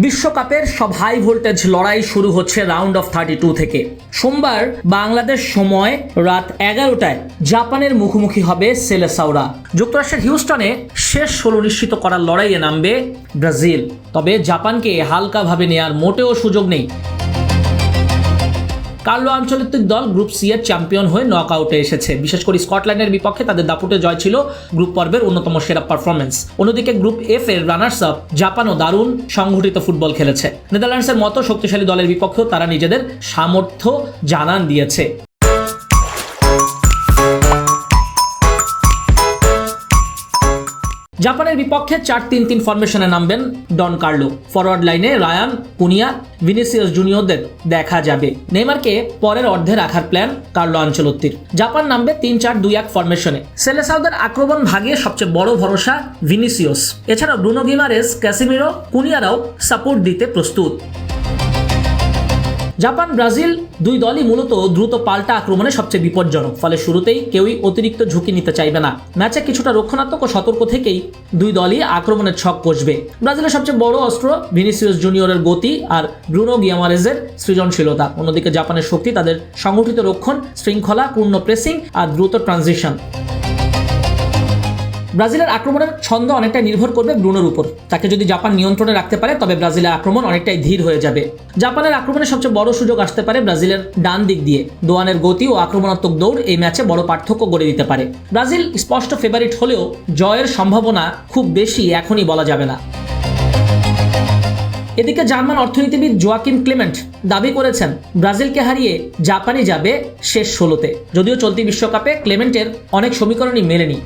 বিশ্বকাপের সব high voltage লড়াই শুরু হচ্ছে রাউন্ড অফ 32 থেকে। সোমবার বাংলাদেশ সময় রাত 11টায় জাপানের মুখোমুখি হবে সেলেসাওরা। যুক্তরাষ্ট্রের হিউস্টনে শেষ 16 নিশ্চিত করার লড়াইয়ে নামবে ব্রাজিল। তবে জাপানকে হালকাভাবে নেওয়ার মোটেও সুযোগ নেই। কার্লো আঞ্চলিক দল গ্রুপ সি এর চ্যাম্পিয়ন হয়ে নকআউটে এসেছে। বিশেষ করে স্কটল্যান্ডের বিপক্ষে তাদের দাপুটে জয় ছিল গ্রুপ পর্বের অন্যতম সেরা পারফরমেন্স। অন্যদিকে গ্রুপ এফ এর রানার্স আপ জাপানও দারুণ সংগঠিত ফুটবল খেলেছে। নেদারল্যান্ডসের মতো শক্তিশালী দলের বিপক্ষেও তারা নিজেদের সামর্থ্য জানান দিয়েছে। জাপানের বিপক্ষে 4-3-3 ফরমেশনে নামবেন ডন কার্লো। ফরওয়ার্ড লাইনে রায়ান, কুনিয়া, ভিনিসিয়াস জুনিয়রদের দেখা যাবে। নেইমারকে পরের অর্ধে রাখার প্ল্যান কার্লো আঞ্চলত্তির। জাপান নামবে 3-4-2-1 ফরমেশনে। সেলেসাওদের আক্রমণ ভাগে সবচেয়ে বড় ভরসা ভিনিসিয়াস। এছাড়াও ব্রুনো গিমারেস, ক্যাসিমিরো, কুনিয়ারাও সাপোর্ট দিতে প্রস্তুত। জাপান ব্রাজিল দুই দলই মূলত দ্রুত পাল্টা আক্রমণে সবচেয়ে বিপজ্জনক। ফলে শুরুতেই কেউই অতিরিক্ত ঝুঁকি নিতে চাইবে না। ম্যাচে কিছুটা রক্ষণাত্মক ও সতর্ক থেকেই দুই দলই আক্রমণের ছক কষবে। ব্রাজিলের সবচেয়ে বড় অস্ত্র ভিনিসিয়াস জুনিয়রের গতি আর ব্রুনো গিমারেজের সৃজনশীলতা। অন্যদিকে জাপানের শক্তি তাদের সংগঠিত রক্ষণ, শৃঙ্খলা, পূর্ণ প্রেসিং আর দ্রুত ট্রানজিশন। ব্রাজিলের আক্রমণের ছন্দ অনেকটাই নির্ভর করবে ব্রুনোর উপর। তাকে যদি জাপান নিয়ন্ত্রণে রাখতে পারে তবে ব্রাজিলের আক্রমণ অনেকটাই ধীর হয়ে যাবে। জাপানের আক্রমণের সবচেয়ে বড় সুযোগ আসতে পারে ব্রাজিলের ডান দিক দিয়ে। দোয়ানের গতি ও আক্রমণাত্মক দৌড় এই ম্যাচে বড় পার্থক্য গড়ে দিতে পারে। ব্রাজিল স্পষ্ট ফেভারিট হলেও জয়ের সম্ভাবনা খুব বেশি এখনই বলা যাবে না। এদিকে জার্মান অর্থনীতিবিদ জোয়াকিম ক্লেমেন্ট দাবি করেছেন ব্রাজিলকে হারিয়ে জাপানই যাবে শেষ 16-তে। যদিও চলতি বিশ্বকাপে ক্লেমেন্টের অনেক সমীকরণই মেলেনি।